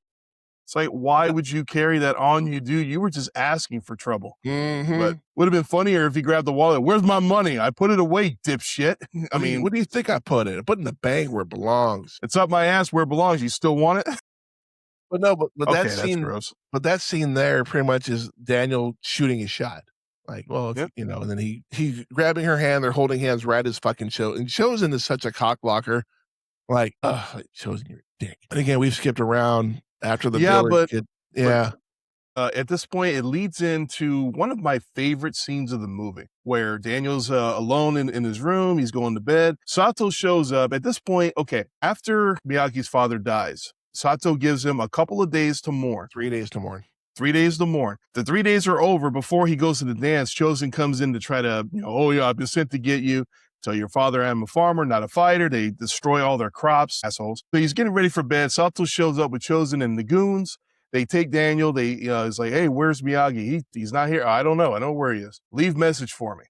it's like, why would you carry that on you, dude? You were just asking for trouble.
Mm-hmm.
But would have been funnier if he grabbed the wallet. Where's my money? I put it away, dipshit. I mean,
what do you think I put it? I put it in the bank where it belongs.
It's up my ass where it belongs. You still want it?
But no, but
okay,
that scene,
that's gross.
But that scene there pretty much is Daniel shooting his shot. Like, well, and then he grabbing her hand, they're holding hands right as fucking Chozen. And Chozen is such a cock blocker. Like, Chozen, you're a dick. And again, we've skipped around after the village.
At this point, it leads into one of my favorite scenes of the movie where Daniel's alone in his room. He's going to bed. Sato shows up. At this point, after Miyagi's father dies, Sato gives him a couple of days to mourn.
3 days to mourn.
3 days to mourn. The 3 days are over before he goes to the dance. Chozen comes in to try to, I've been sent to get you. Tell your father I'm a farmer, not a fighter. They destroy all their crops, assholes. So he's getting ready for bed. Sato shows up with Chozen and the goons. They take Daniel. It's like, hey, where's Miyagi? He's not here. I don't know. I know where he is. Leave message for me.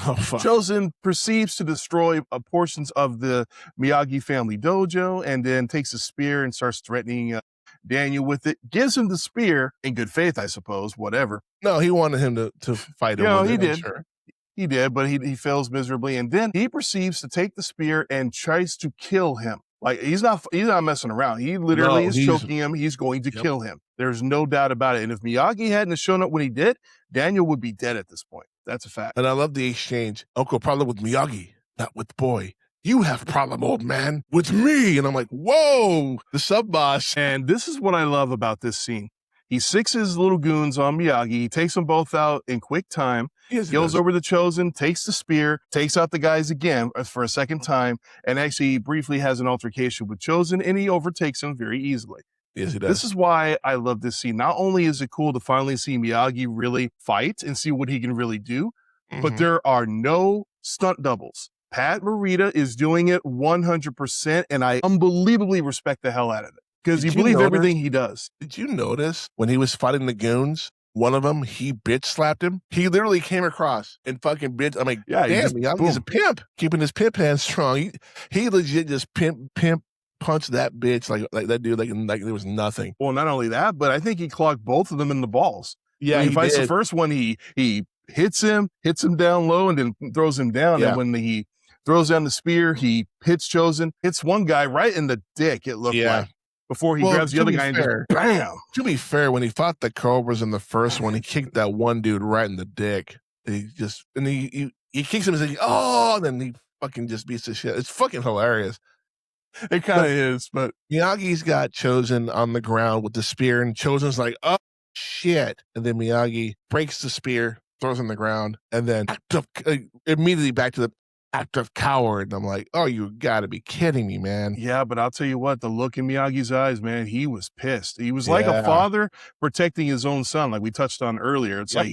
Oh, fuck.
Chozen proceeds to destroy portions of the Miyagi family dojo and then takes a spear and starts threatening Daniel with it. Gives him the spear in good faith, I suppose, whatever.
No, he wanted him to fight him.
He did. Sure. He did, but he fails miserably. And then he proceeds to take the spear and tries to kill him. Like, he's not messing around. He literally is choking him. He's going to kill him. There's no doubt about it. And if Miyagi hadn't shown up when he did, Daniel would be dead at this point. That's a fact.
And I love the exchange. Uncle, problem with Miyagi, not with the boy. You have a problem, old man, with me. And I'm like, whoa, the sub boss.
And this is what I love about this scene. He sicks his little goons on Miyagi. He takes them both out in quick time. Goes over to Chozen, takes the spear, takes out the guys again for a second time, and actually briefly has an altercation with Chozen, and he overtakes him very easily.
Yes, he does.
This is why I love this scene. Not only is it cool to finally see Miyagi really fight and see what he can really do, but there are no stunt doubles. Pat Morita is doing it 100%, and I unbelievably respect the hell out of it because you believe everything he does.
Did you notice when he was fighting the goons, one of them, he bitch slapped him? He literally came across and fucking bitch. I'm like, damn, Miyagi's a pimp, keeping his pimp hands strong. He legit just pimp punched that bitch like that dude like there was nothing.
Well, not only that, but I think he clocked both of them in the balls.
Yeah,
when he fights the first one, he hits him down low and then throws him down. And when he throws down the spear, he hits Chozen, hits one guy right in the dick, it looked like, before he grabs the other guy and just bam.
To be fair, when he fought the Cobras in the first one, he kicked that one dude right in the dick. He kicks him and says, oh, and then he fucking just beats the shit. It's fucking hilarious.
It kind of is, but
Miyagi's got Chozen on the ground with the spear, and Chozen's like, oh, shit. And then Miyagi breaks the spear, throws him on the ground, and then immediately back to the act of coward. And I'm like, oh, you got to be kidding me, man.
Yeah, but I'll tell you what, the look in Miyagi's eyes, man, he was pissed. He was like a
Yeah.
father protecting his own son, like we touched on earlier. It's
Yep.
like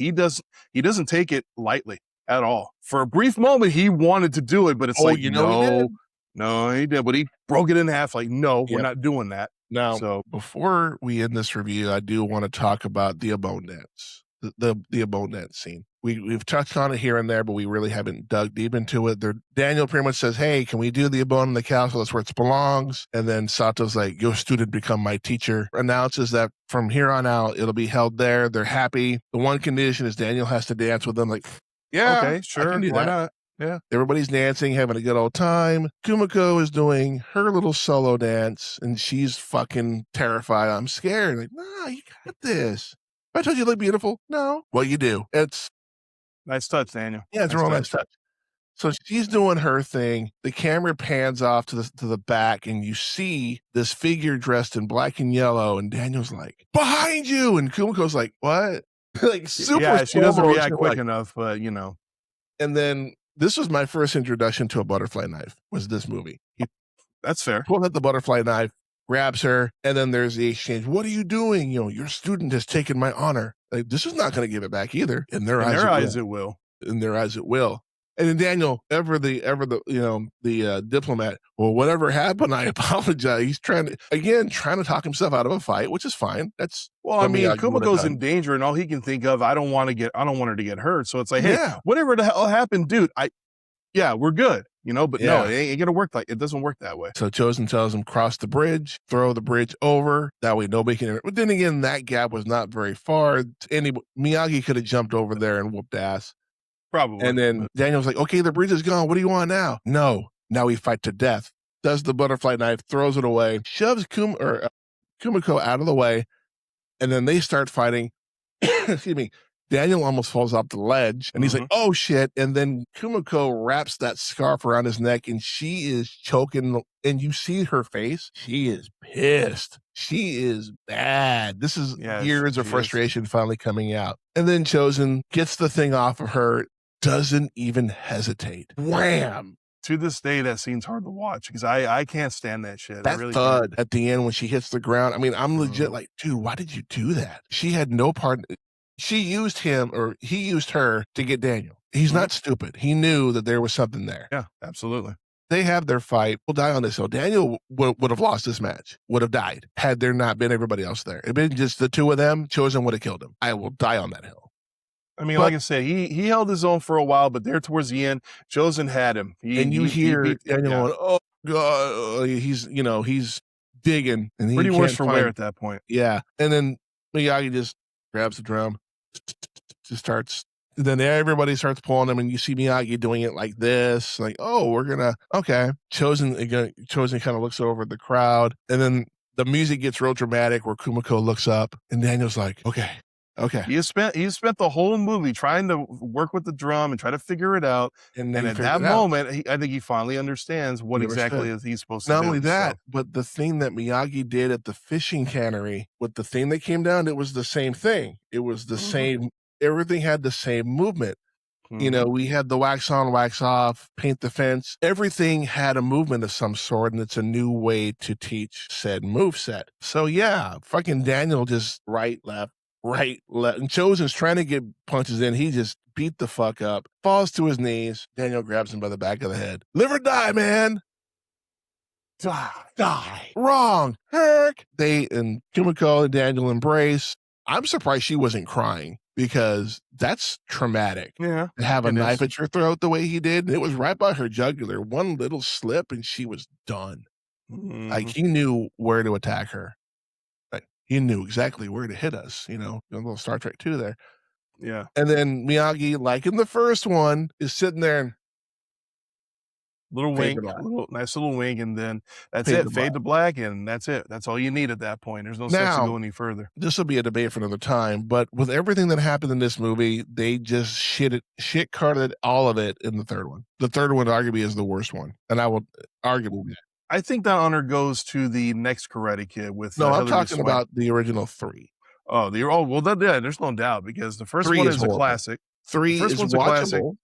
he doesn't take it lightly at all. For a brief moment, he wanted to do it, but it's like,
He did.
no, he did. But he broke it in half. Like, no, we're
Yep.
not doing that.
Now,
So
before we end this review, I do want to talk about the abode dance, the abode dance scene. We've touched on it here and there, but we really haven't dug deep into it. Daniel pretty much says, hey, can we do the abode in the castle? That's where it belongs. And then Sato's like, your student become my teacher. Announces that from here on out, it'll be held there. They're happy. The one condition is Daniel has to dance with them. Like, yeah,
okay, sure,
I can do
why
that.
not? Yeah.
Everybody's dancing, having a good old time. Kumiko is doing her little solo dance, and she's fucking terrified. I'm scared. Like, nah, you got this. I told you you look beautiful. No. Well, you do. It's
Nice touch, Daniel.
yeah, it's a real nice touch. So she's doing her thing. The camera pans off to the back, and you see this figure dressed in black and yellow. And Daniel's like, "Behind you!" And Kumiko's like, "What?" Like super.
Yeah, she doesn't
slow
react
motion,
quick
like-
enough, but you know.
And then this was my first introduction to a butterfly knife. Was this movie? He
That's fair.
pulls out the butterfly knife, grabs her, and then there's the exchange. What are you doing? Your student has taken my honor. Like, this is not going to give it back either. In their eyes,
it will.
In their eyes, it will. And then Daniel, ever the diplomat. Well, whatever happened, I apologize. He's trying to talk himself out of a fight, which is fine. That's
Well, I mean, Kumiko's in danger, and all he can think of, I don't want her to get hurt. So it's like, hey,
Yeah.
whatever the hell happened, dude. We're good. But
Yeah.
no, it ain't gonna work it doesn't work that way.
So Chozen tells him, cross the bridge, throw the bridge over. That way nobody can. But then again, that gap was not very far. Miyagi could have jumped over there and whooped ass.
Probably.
And then Daniel's like, okay, the bridge is gone. What do you want now? No. Now we fight to death. Does the butterfly knife, throws it away, shoves Kumiko out of the way, and then they start fighting. Excuse me. Daniel almost falls off the ledge, and he's like, oh, shit. And then Kumiko wraps that scarf around his neck, and she is choking, and you see her face. She is pissed. She is bad. This is years of frustration finally coming out. And then Chozen gets the thing off of her, doesn't even hesitate. Wham!
To this day, that scene's hard to watch because I can't stand that shit.
That
really
thud at the end when she hits the ground. I mean, I'm legit like, dude, why did you do that? She had no part. She used him, or he used her to get Daniel. He's not stupid. He knew that there was something there.
Yeah, absolutely.
They have their fight. We'll die on this hill. Daniel would have lost this match, would have died had there not been everybody else there. It'd been just the two of them. Chozen would have killed him. I will die on that hill.
I mean, like I said, he held his own for a while, but there towards the end, Chozen had him.
You hear Daniel going, oh, God. He's digging. And
pretty worse for wear at that point.
Yeah. And then Miyagi just grabs the drum, just starts. Then everybody starts pulling him, and you see Miyagi doing it like this, like, oh, we're gonna, okay. Chozen kind of looks over at the crowd, and then the music gets real dramatic where Kumiko looks up, and Daniel's like, okay. He spent the whole movie trying to work with the drum and try to figure it out, and at that moment, I think he finally understands what exactly is he's supposed to do. Not only that, but the thing that Miyagi did at the fishing cannery with the thing that came down, it was the same thing. It was the same. Everything had the same movement. We had the wax on, wax off, paint the fence. Everything had a movement of some sort, and it's a new way to teach said moveset. So yeah, fucking Daniel just right, left. And Chozen's trying to get punches in. He just beat the fuck up, falls to his knees. Daniel grabs him by the back of the head. Live or die, man. Die. Wrong. Heck. And Kumiko and Daniel embrace. I'm surprised she wasn't crying, because that's traumatic.
Yeah.
To have a knife at your throat the way he did. It was right by her jugular. One little slip and she was done. Like, he knew where to attack her. Like, he knew exactly where to hit us, a little Star Trek 2 there.
Yeah.
And then Miyagi, like in the first one, is sitting there and
nice little wink, and then that's it. Fade to black, and that's it. That's all you need at that point. There's no sense to go any further.
This will be a debate for another time, but with everything that happened in this movie, they just shit carted all of it in the third one. The third one arguably is the worst one, and I will arguably.
I think that honor goes to the next Karate Kid with.
No, I'm talking about the original 3.
Oh, there's no doubt, because the first one is a classic.
3
first
is
one's a classic.
watchable.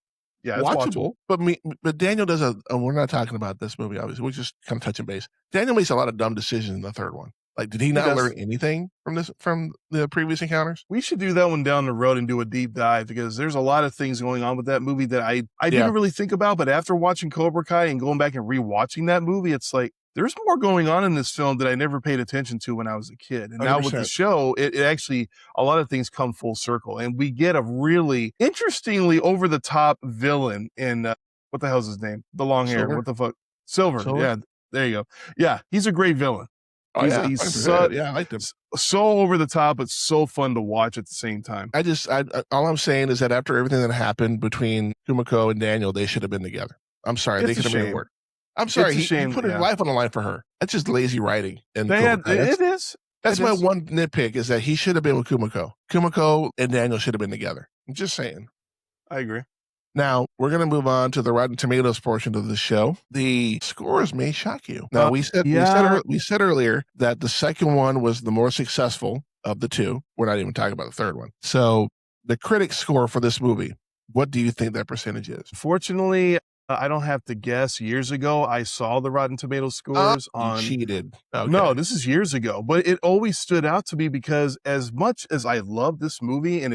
Yeah, it's watchable.
But Daniel does we're not talking about this movie, obviously. We're just kind of touching base. Daniel makes a lot of dumb decisions in the third one. Like, did he not
does.
learn anything from the previous encounters?
We should do that one down the road and do a deep dive because there's a lot of things going on with that movie that I didn't really think about. But after watching Cobra Kai and going back and rewatching that movie, it's like there's more going on in this film that I never paid attention to when I was a kid. And now with the
100%.
show, it actually, a lot of things come full circle. And we get a really interestingly over the top villain in, what the hell's his name? The long hair.
Silver?
What the fuck? Silver.
Silver?
Yeah, there you go. Yeah, he's a great villain.
Oh, yeah.
He's
100%. Yeah, I liked him.
so over the top, but so fun to watch at the same time.
All I'm saying is that after everything that happened between Kumiko and Daniel, they should have been together. I'm sorry, they could have made it work. I'm sorry, he put his life on the line for her. That's just lazy writing. And
it is.
That's my one nitpick is that he should have been with Kumiko. Kumiko and Daniel should have been together. I'm just saying.
I agree.
Now, we're going to move on to the Rotten Tomatoes portion of the show. The scores may shock you. Now, we said earlier that the second one was the more successful of the two. We're not even talking about the third one. So, the critic score for this movie, what do you think that percentage is?
Fortunately, I don't have to guess. Years ago, I saw the Rotten Tomatoes scores
You cheated. Okay.
No, this is years ago, but it always stood out to me because as much as I love this movie and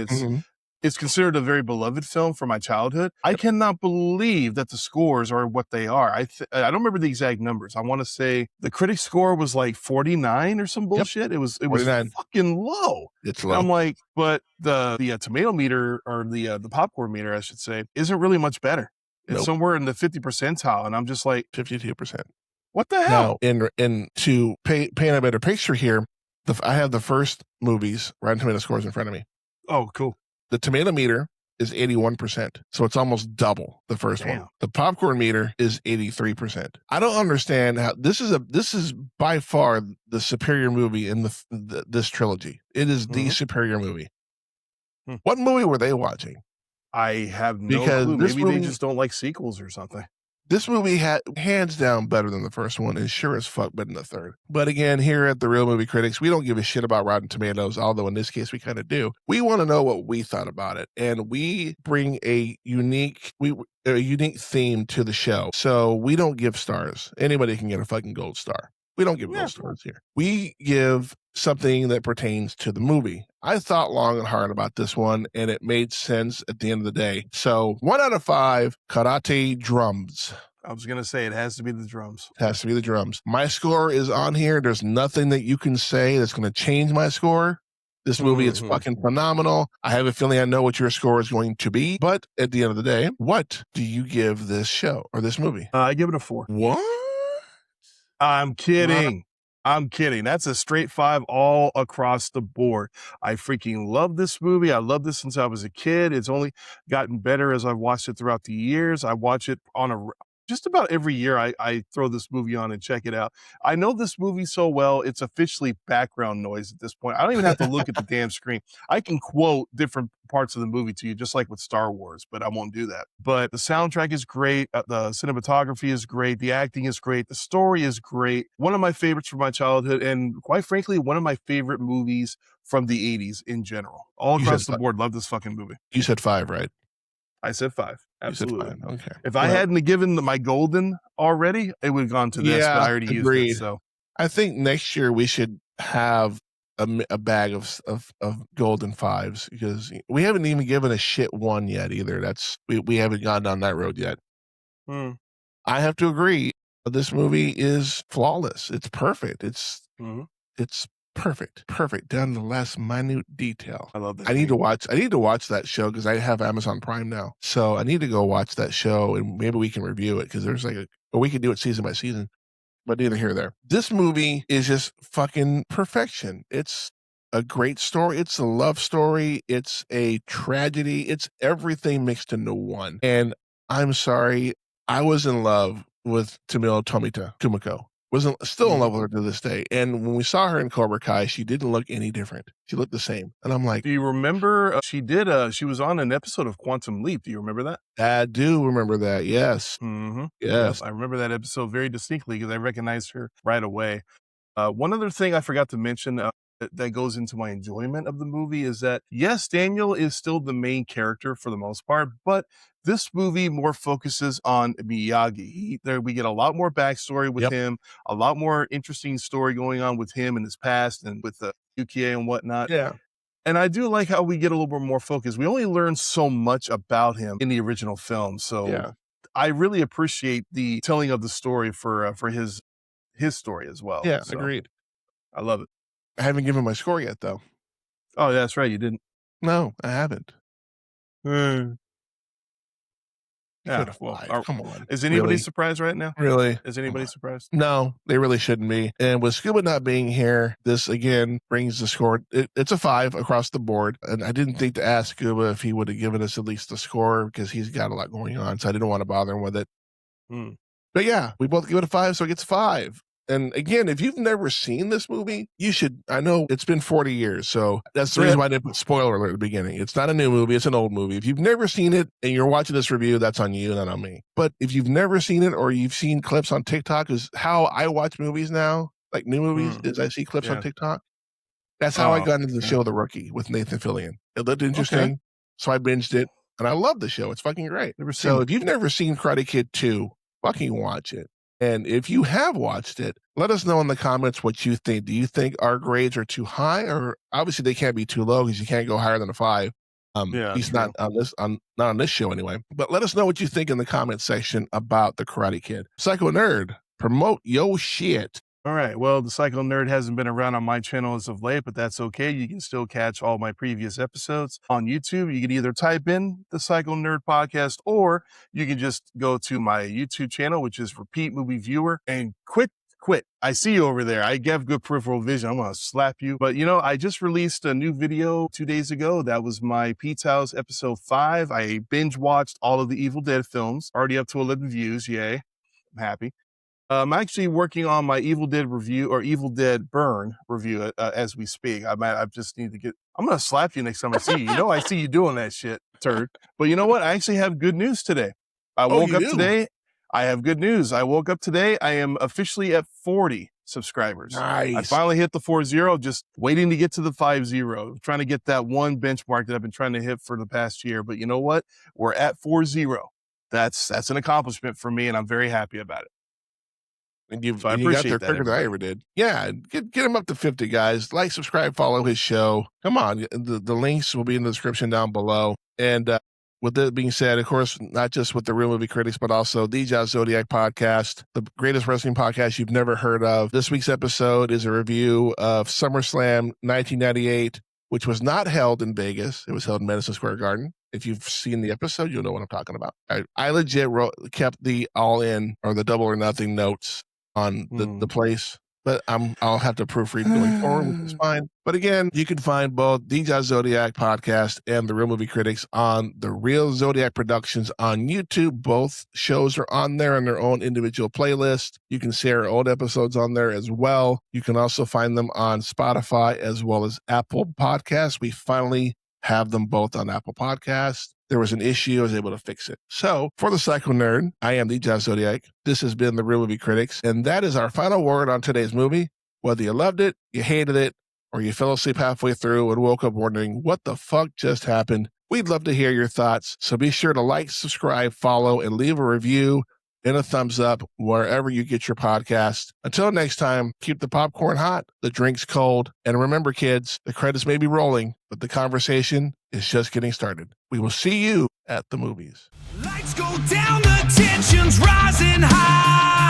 it's considered a very beloved film from my childhood, I cannot believe that the scores are what they are. I don't remember the exact numbers. I want to say the critic score was like 49 or some bullshit. It was fucking low.
It's low.
And I'm like, but the tomato meter or the popcorn meter, I should say, isn't really much better. It's somewhere in the 50 percentile, and I'm just like
52%.
What the hell?
Now, and to paint a better picture here, I have the first movie's Rotten Tomato scores in front of me.
Oh, cool.
The tomato meter is 81%, so it's almost double the first one. The popcorn meter is 83%. I don't understand how this is by far the superior movie in this trilogy. It is the superior movie. What movie were they watching?
I have no clue. Maybe they just don't like sequels or something.
This movie had hands down better than the first one and sure as fuck better than the third. But again, here at the Real Movie Critics, we don't give a shit about Rotten Tomatoes, although in this case we kind of do. We want to know what we thought about it, and we bring a unique theme to the show. So we don't give stars. Anybody can get a fucking gold star. We don't give gold stars here. We give something that pertains to the movie. I thought long and hard about this one, and it made sense at the end of the day. So 1 out of 5 karate drums.
I was going to say it has to be the drums.
It has to be the drums. My score is on here. There's nothing that you can say that's going to change my score. This movie is fucking phenomenal. I have a feeling I know what your score is going to be. But at the end of the day, what do you give this show or this movie?
I give it a 4.
What?
I'm kidding. I'm kidding. That's a straight 5 all across the board. I freaking love this movie. I love this since I was a kid. It's only gotten better as I've watched it throughout the years. I watch it on just about every year. I throw this movie on and check it out. I know this movie so well, it's officially background noise at this point. I don't even have to look at the damn screen. I can quote different parts of the movie to you, just like with Star Wars, but I won't do that. But the soundtrack is great. The cinematography is great. The acting is great. The story is great. One of my favorites from my childhood, and quite frankly, one of my favorite movies from the 80s in general. All across the board, love this fucking movie.
You said 5, right?
I said 5. Absolutely.
Said 5. Okay.
If I hadn't given my golden already, it would have gone to this, but I already used it. So
I think next year we should have a bag of golden 5s because we haven't even given a shit 1 yet either. We haven't gone down that road yet. I have to agree. This movie is flawless. It's perfect. It's perfect down to the last minute detail.
I love that.
I need to watch that show because I have Amazon Prime now. So I need to go watch that show and maybe we can review it because there's or we can do it season by season. But neither here nor there. This movie is just fucking perfection. It's a great story. It's a love story. It's a tragedy. It's everything mixed into one. And I'm sorry, I was in love with Kumiko. Wasn't still in love with her to this day. And when we saw her in Cobra Kai, she didn't look any different. She looked the same. And I'm like,
do you remember she was on an episode of Quantum Leap. Do you remember that?
I do remember that. Yes.
Yes.
Yes.
I remember that episode very distinctly because I recognized her right away. One other thing I forgot to mention, that goes into my enjoyment of the movie is that, yes, Daniel is still the main character for the most part, but this movie more focuses on Miyagi. There we get a lot more backstory with him, a lot more interesting story going on with him in his past and with the Ukie and whatnot.
Yeah.
And I do like how we get a little bit more focus. We only learn so much about him in the original film, so I really appreciate the telling of the story for his story as well.
Yeah,
So
agreed.
I love it.
I haven't given my score yet, though.
Oh, yeah, that's right. You didn't.
No, I haven't.
Yeah,
come on.
Is anybody
Really?
surprised right now?
Really?
Is anybody surprised?
No, they really shouldn't be. And with Scuba not being here, this again brings the score. It's a 5 across the board. And I didn't think to ask Scuba if he would have given us at least the score because he's got a lot going on. So I didn't want to bother him with it. But yeah, we both give it a 5, so it gets 5. And again, if you've never seen this movie, you should. I know it's been 40 years, so that's the reason why I didn't put spoiler alert at the beginning. It's not a new movie, it's an old movie. If you've never seen it and you're watching this review, that's on you, not on me. But if you've never seen it or you've seen clips on TikTok, is how I watch movies now, like new movies, is I see clips on TikTok. That's how I got into the show The Rookie with Nathan Fillion. It looked interesting, so I binged it, and I love the show. It's fucking great. So if you've never seen Karate Kid 2, fucking watch it. And if you have watched it, let us know in the comments what you think. Do you think our grades are too high, or obviously they can't be too low because you can't go higher than a 5. He's not on this show anyway. But let us know what you think in the comment section about the Karate Kid. Psycho Nerd, promote yo shit.
All right. Well, the Psycho Nerd hasn't been around on my channel as of late, but that's okay. You can still catch all my previous episodes on YouTube. You can either type in the Psycho Nerd Podcast, or you can just go to my YouTube channel, which is Repeat Movie Viewer, and quit. I see you over there. I have good peripheral vision. I'm going to slap you. But, I just released a new video 2 days ago. That was my Pete's House episode 5. I binge watched all of the Evil Dead films, already up to 11 views. Yay. I'm happy. I'm actually working on my Evil Dead review or Evil Dead Burn review as we speak. I just need to I'm going to slap you next time I see you. I see you doing that shit, turd. But you know what? I actually have good news today. I woke up today. I have good news. I woke up today. I am officially at 40 subscribers.
Nice.
I finally hit the 40, just waiting to get to the 50, trying to get that one benchmark that I've been trying to hit for the past year. But you know what? We're at 40. That's an accomplishment for me, and I'm very happy about it.
And you got there quicker than I ever did. Yeah, get him up to 50, guys. Like, subscribe, follow his show. Come on. The links will be in the description down below. And with that being said, of course, not just with the Real Movie Critics, but also the Josh Zodiac Podcast, the greatest wrestling podcast you've never heard of. This week's episode is a review of SummerSlam 1998, which was not held in Vegas. It was held in Madison Square Garden. If you've seen the episode, you'll know what I'm talking about. I legit kept the all-in or the double or nothing notes on the place, but I'll have to proofread going forward, which is fine. But again, you can find both the Josh Zodiac Podcast and the Real Movie Critics on the Real Zodiac Productions on YouTube. Both shows are on there on their own individual playlist. You can share old episodes on there as well. You can also find them on Spotify as well as Apple Podcasts. We finally have them both on Apple Podcasts. There was an issue. I was able to fix it. So for the Psycho Nerd, I am the Josh Zodiac. This has been the Real Movie Critics. And that is our final word on today's movie. Whether you loved it, you hated it, or you fell asleep halfway through and woke up wondering what the fuck just happened, we'd love to hear your thoughts. So be sure to like, subscribe, follow, and leave a review and a thumbs up wherever you get your podcast. Until next time, keep the popcorn hot, the drinks cold, and remember, kids, the credits may be rolling, but the conversation is just getting started. We will see you at the movies.
Lights go down, the tension's rising high.